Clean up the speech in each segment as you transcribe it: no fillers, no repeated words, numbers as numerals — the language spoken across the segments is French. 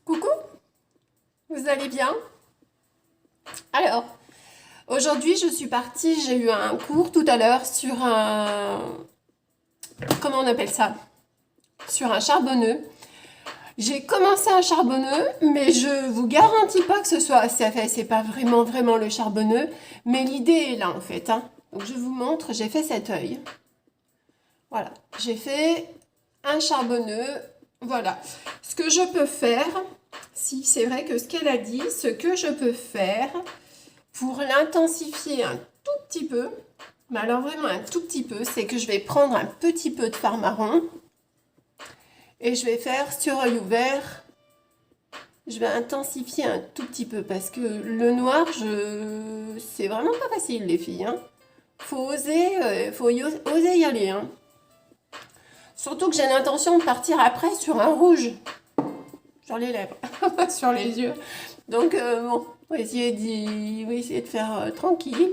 Coucou, vous allez bien? Alors, aujourd'hui je suis partie, j'ai eu un cours tout à l'heure sur un... Comment on appelle ça? Sur un charbonneux. J'ai commencé un charbonneux, mais je vous garantis pas que ce soit assez fait. C'est pas vraiment le charbonneux, mais l'idée est là en fait, hein. Donc je vous montre, j'ai fait cet œil. Voilà, j'ai fait un charbonneux. Voilà. Ce que je peux faire, si c'est vrai que ce qu'elle a dit, ce que je peux faire pour l'intensifier un tout petit peu, mais alors vraiment un tout petit peu, c'est que je vais prendre un petit peu de fard marron et je vais faire sur œil ouvert. Je vais intensifier un tout petit peu parce que le noir, c'est vraiment pas facile les filles, hein. Faut oser, oser y aller, hein. Surtout que j'ai l'intention de partir après sur un rouge. Sur les lèvres, pas sur les yeux. Donc, bon, on va essayer de faire tranquille.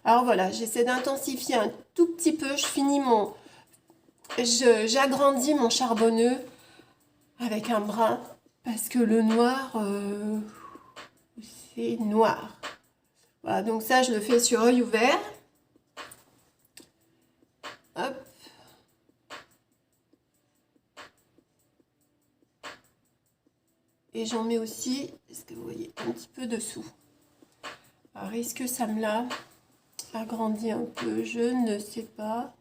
Alors voilà, j'essaie d'intensifier un tout petit peu. J'agrandis mon charbonneux avec un brin parce que le noir, c'est noir. Voilà, donc ça, je le fais sur œil ouvert. Hop. Et j'en mets aussi, est-ce que vous voyez, un petit peu dessous. Alors, est-ce que ça me l'a agrandi un peu? Je ne sais pas.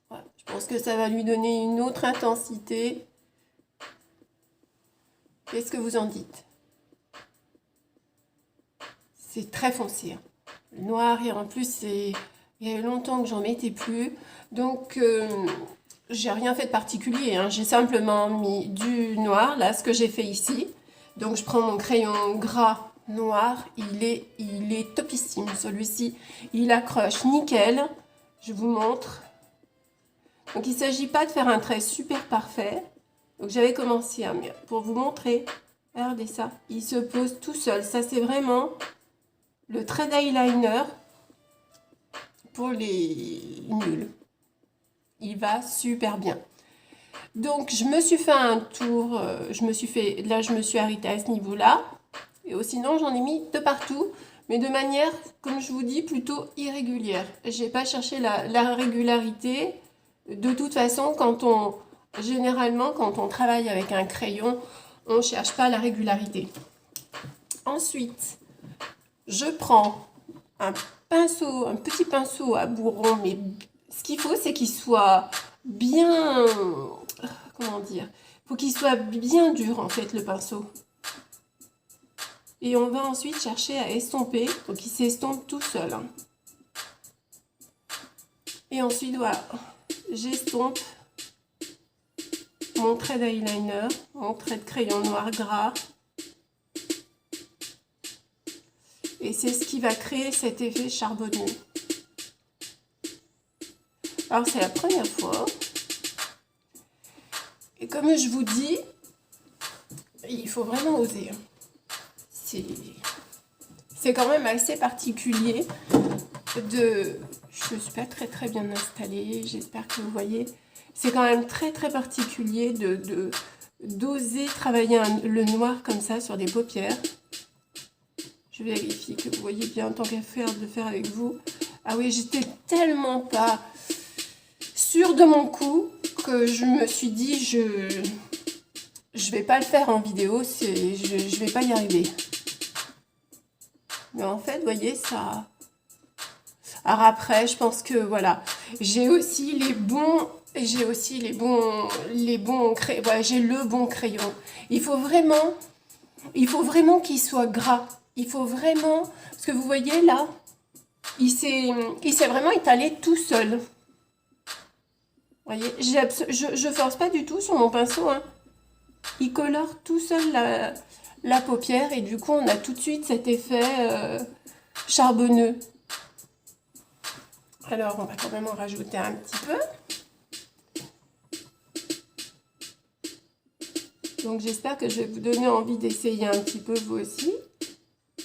Voilà, je pense que ça va lui donner une autre intensité. Qu'est-ce que vous en dites? C'est très foncé, hein. Le noir, et en plus, il y a longtemps que j'en mettais plus. Donc, j'ai rien fait de particulier, hein. J'ai simplement mis du noir, là, ce que j'ai fait ici. Donc, je prends mon crayon gras noir. Il est topissime, celui-ci. Il accroche nickel. Je vous montre. Donc, il ne s'agit pas de faire un trait super parfait. Donc, j'avais commencé à pour vous montrer. Regardez ça. Il se pose tout seul. Ça, c'est vraiment le trait d'eyeliner pour les nuls. Il va super bien. Donc, je me suis fait un tour. Là, je me suis arrêtée à ce niveau-là. Et sinon, j'en ai mis de partout. Mais de manière, comme je vous dis, plutôt irrégulière. Je n'ai pas cherché la régularité. De toute façon, généralement, quand on travaille avec un crayon, on ne cherche pas la régularité. Ensuite, je prends un petit pinceau à bourron, mais ce qu'il faut, c'est qu'il soit bien, comment dire, il faut qu'il soit bien dur, en fait, le pinceau. Et on va ensuite chercher à estomper, donc il s'estompe tout seul, hein. Et ensuite, voilà, j'estompe mon trait d'eyeliner, mon trait de crayon noir gras. Et c'est ce qui va créer cet effet charbonneux. Alors, c'est la première fois. Et comme je vous dis, il faut vraiment oser. C'est quand même assez particulier de... Je ne suis pas très bien installée, j'espère que vous voyez. C'est quand même très particulier d'oser travailler le noir comme ça sur des paupières. Je vérifie que vous voyez bien, tant qu'à faire, de le faire avec vous. Ah oui, j'étais tellement pas sûre de mon coup que je me suis dit, je vais pas le faire en vidéo, je vais pas y arriver. Mais en fait, vous voyez, ça... Alors après, je pense que, voilà, j'ai aussi les bons crayons. Voilà, j'ai le bon crayon. Il faut vraiment qu'il soit gras. Il faut vraiment... Parce que vous voyez, là, il s'est vraiment étalé tout seul. Vous voyez, je force pas du tout sur mon pinceau, hein. Il colore tout seul la paupière et du coup, on a tout de suite cet effet charbonneux. Alors, on va quand même en rajouter un petit peu. Donc, j'espère que je vais vous donner envie d'essayer un petit peu vous aussi.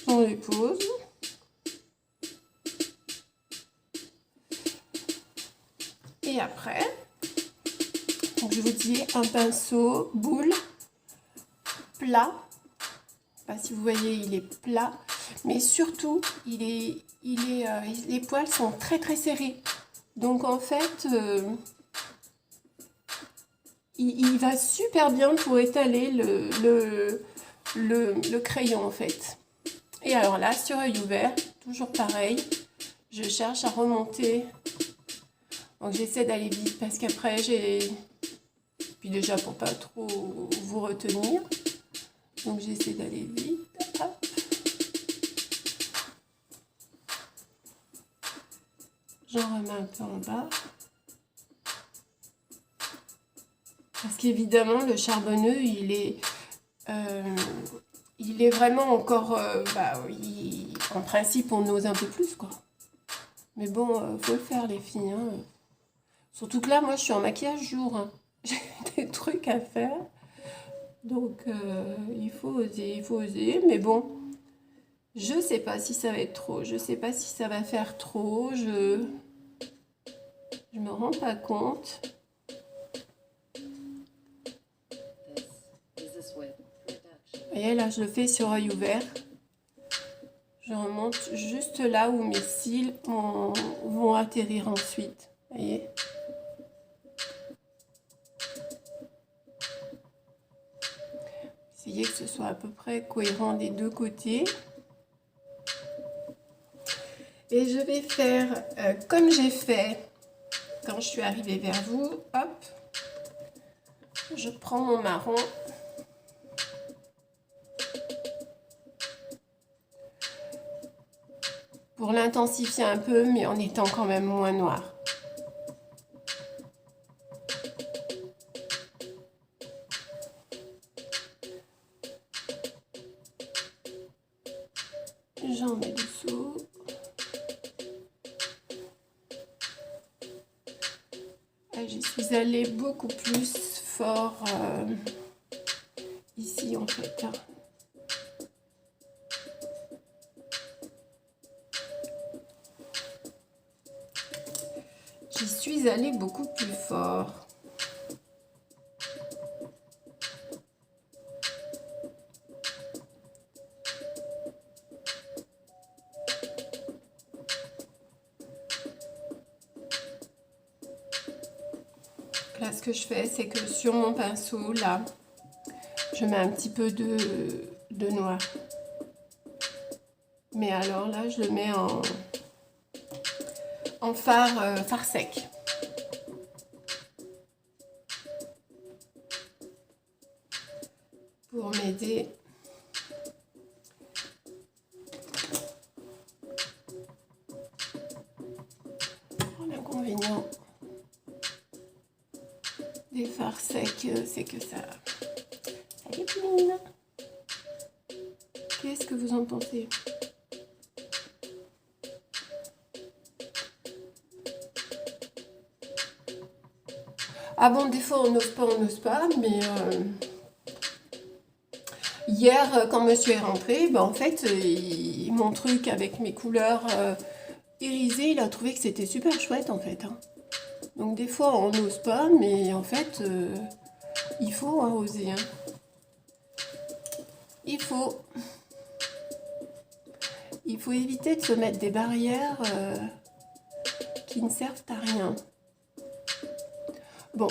On les pose. Et après, donc je vous dis un pinceau boule plat. Je ne sais pas si vous voyez, il est plat, mais surtout, les poils sont très très serrés. Donc en fait, il va super bien pour étaler le crayon en fait. Et alors là, sur œil ouvert, toujours pareil, je cherche à remonter. Donc j'essaie d'aller vite parce qu'après puis déjà pour pas trop vous retenir. Donc j'essaie d'aller vite. Hop. J'en remets un peu en bas. Parce qu'évidemment, le charbonneux, il est vraiment encore... en principe, on ose un peu plus, quoi. Mais bon, faut le faire, les filles. Hein. Surtout que là, moi, je suis en maquillage jour. Hein. J'ai des trucs à faire. Donc, il faut oser, il faut oser. Mais bon, je sais pas si ça va être trop. Je sais pas si ça va faire trop. Je me rends pas compte. Vous voyez, là, je le fais sur œil ouvert. Je remonte juste là où mes cils vont atterrir ensuite. Vous voyez? Essayez que ce soit à peu près cohérent des deux côtés. Et je vais faire comme j'ai fait quand je suis arrivée vers vous. Hop, je prends mon marron. Pour l'intensifier un peu, mais en étant quand même moins noir. J'en mets dessous. J'y suis allée beaucoup plus fort ici en fait. J'y suis allée beaucoup plus fort. Là, ce que je fais, c'est que sur mon pinceau, là, je mets un petit peu de noir. Mais alors là, je le mets en fard sec. Pour m'aider. L'inconvénient des fards secs, c'est que ça dépline. Qu'est-ce que vous en pensez? Ah bon, des fois on n'ose pas, mais hier, quand monsieur est rentré, ben, en fait, mon truc avec mes couleurs irisées, il a trouvé que c'était super chouette en fait. Hein. Donc des fois on n'ose pas, mais en fait, il faut oser. Hein. Il faut éviter de se mettre des barrières qui ne servent à rien. Bon.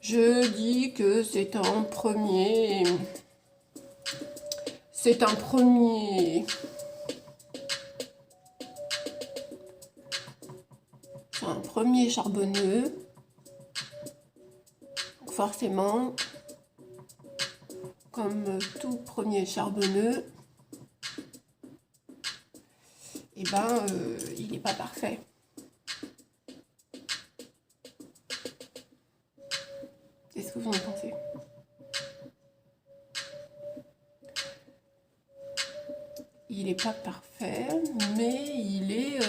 Je dis que c'est un premier... C'est un premier charbonneux. Donc forcément, comme tout premier charbonneux, eh ben, il n'est pas parfait. Qu'est-ce que vous en pensez? Il n'est pas parfait, mais il est...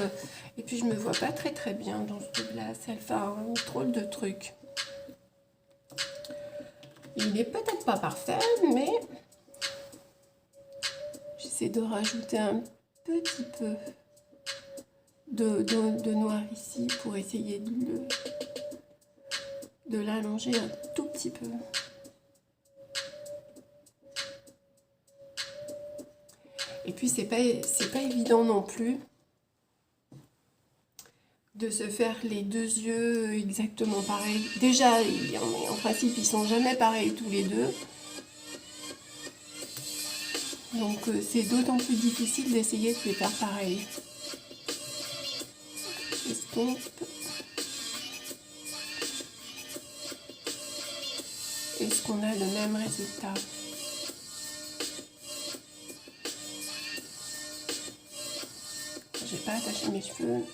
Et puis je me vois pas très très bien dans ce glace. Elle fait un drôle de truc. Il est peut-être pas parfait, mais c'est de rajouter un petit peu de noir ici pour essayer de l'allonger un tout petit peu. Et puis c'est pas évident non plus de se faire les deux yeux exactement pareils. Déjà, en principe, ils sont jamais pareils tous les deux. Donc c'est d'autant plus difficile d'essayer de les faire pareils. Estompe. Est-ce qu'on a le même résultat? J'ai pas attaché mes cheveux.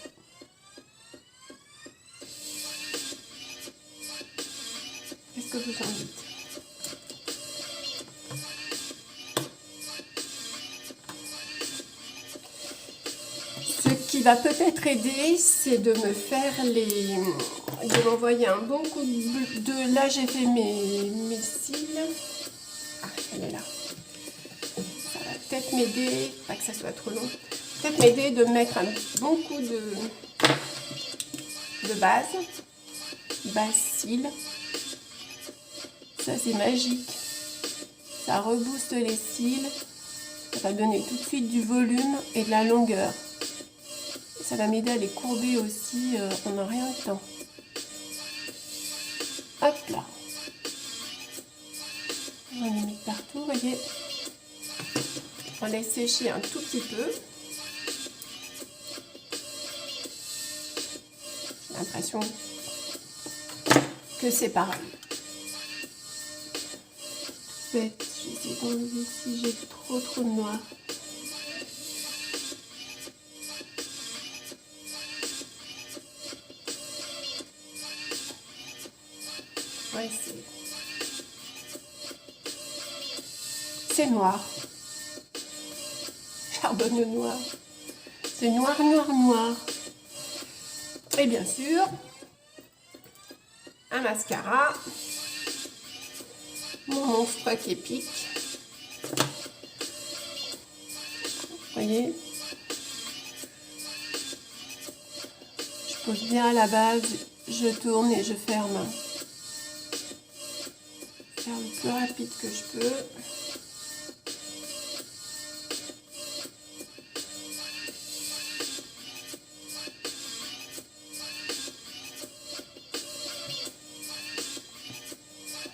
Qu'est-ce que vous en dites? Ce qui va peut-être aider, c'est de me faire de m'envoyer un bon coup de... Là, j'ai fait mes cils. Ah, elle est là. Ça va peut-être m'aider, pas que ça soit trop long. Peut-être m'aider de mettre un bon coup de base cils. Ça, c'est magique. Ça rebooste les cils. Ça va donner tout de suite du volume et de la longueur. Et ça va m'aider à les courber aussi en un rien de temps. Hop là. On les met partout, vous voyez. On laisse sécher un tout petit peu. J'ai l'impression que c'est pareil. Bête, j'essaie d'enlever si j'ai trop de noir. Ouais, c'est noir. Charbonneux noir. C'est noir. Et bien sûr, un mascara. Mon monstre qui pique. Vous voyez, je pose bien à la base, je tourne et je ferme. Faire le plus rapide que je peux.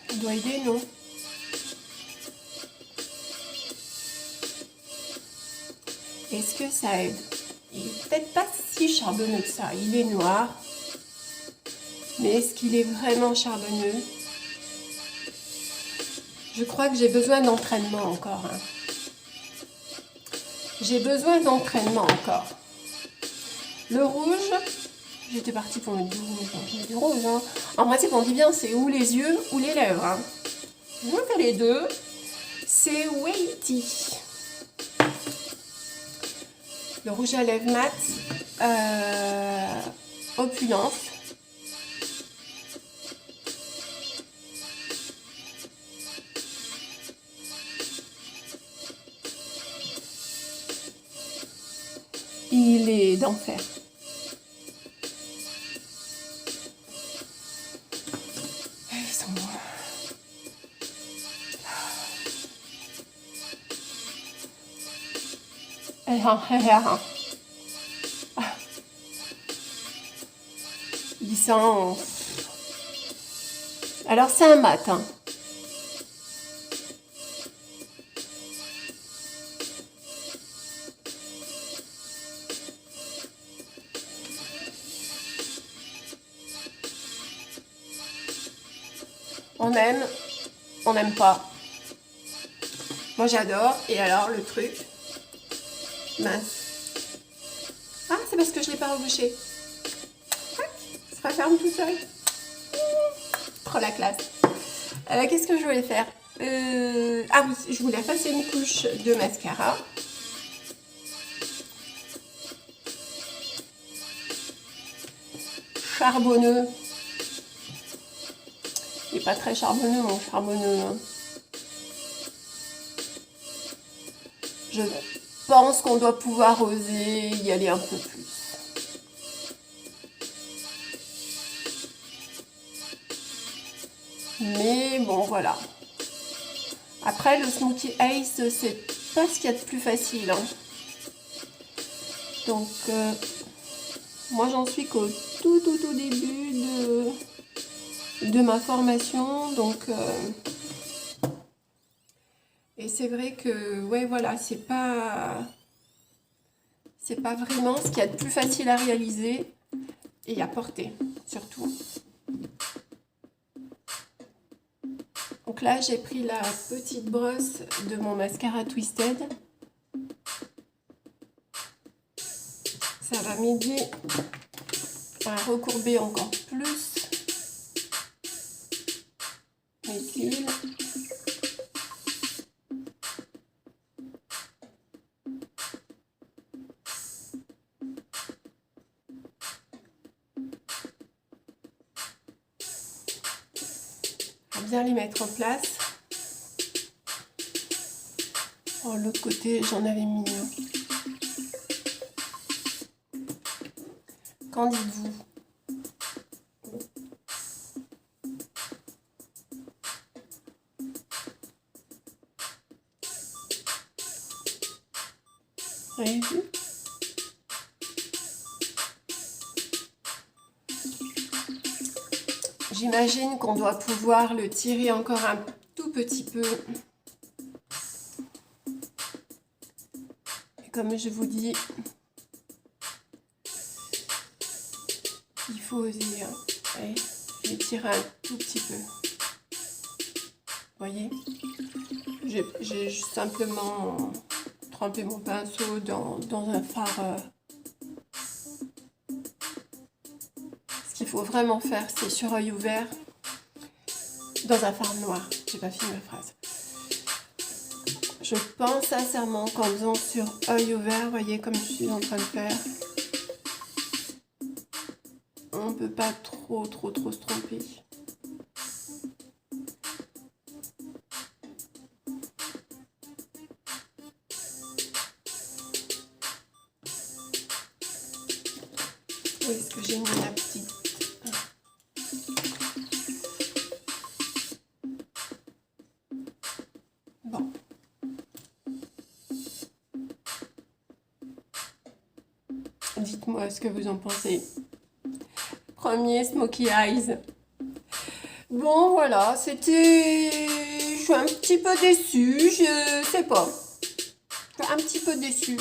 Ça doit aider, non? Est-ce que ça aide? Il n'est peut-être pas si charbonneux que ça. Il est noir. Mais est-ce qu'il est vraiment charbonneux? Je crois que j'ai besoin d'entraînement encore. Hein. J'ai besoin d'entraînement encore. Le rouge, j'étais partie pour mettre du rouge. Donc je mets du rouge. Hein. En principe, on dit bien c'est ou les yeux ou les lèvres. Hein. Je fais les deux. C'est Weighty. Le rouge à lèvres mat, opulence. Il est d'enfer. Ils sont bons. Il sent... Alors c'est un mat. Hein. On aime, on n'aime pas. Moi j'adore. Et alors le truc, mince. Ah, c'est parce que je ne l'ai pas rebouché. Ça referme tout seul. Trop la classe. Qu'est-ce que je voulais faire? Ah oui, je voulais passer une couche de mascara. Charbonneux. Il n'est pas très charbonneux, mon charbonneux. Hein. Je pense qu'on doit pouvoir oser y aller un peu plus. Mais bon, voilà. Après, le Smokey Ice, c'est pas ce qu'il y a de plus facile, hein. Donc, moi, j'en suis qu'au tout début de ma formation. Donc, et c'est vrai que, ouais, voilà, c'est pas vraiment ce qu'il y a de plus facile à réaliser et à porter, surtout. Donc là, j'ai pris la petite brosse de mon mascara Twisted. Ça va m'aider à recourber encore plus mes cils. Bien les mettre en place. Oh, l'autre côté, j'en avais mis. Qu'en dites-vous? Vous avez vu? J'imagine qu'on doit pouvoir le tirer encore un tout petit peu. Et comme je vous dis, il faut oser. Allez, je vais tirer un tout petit peu. Vous voyez? J'ai simplement trempé mon pinceau dans un fard. Ce qu'il faut vraiment faire, c'est sur œil ouvert, dans un fard noir. J'ai pas fini ma phrase. Je pense sincèrement qu'en faisant sur œil ouvert, vous voyez comme je suis en train de faire, on ne peut pas trop se tromper. Où est-ce que j'ai mis la petite? Bon. Dites-moi ce que vous en pensez. Premier Smokey Eyes. Bon, voilà, c'était... Je suis un petit peu déçue, je sais pas. Je suis un petit peu déçue.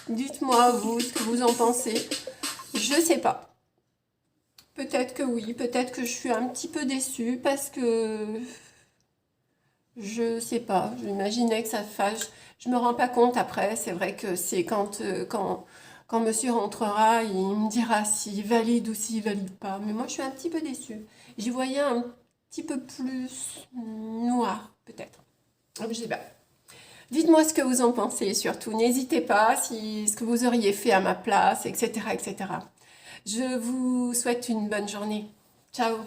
Dites-moi, vous, ce que vous en pensez. Je sais pas. Peut-être que oui, peut-être que je suis un petit peu déçue parce que... Je sais pas, j'imaginais que ça fâche. Je me rends pas compte après, c'est vrai que c'est quand monsieur rentrera, il me dira s'il valide ou s'il valide pas. Mais moi, je suis un petit peu déçue. J'y voyais un petit peu plus noir, peut-être. Je sais pas. Dites-moi ce que vous en pensez, surtout. N'hésitez pas, si ce que vous auriez fait à ma place, etc., etc. Je vous souhaite une bonne journée. Ciao!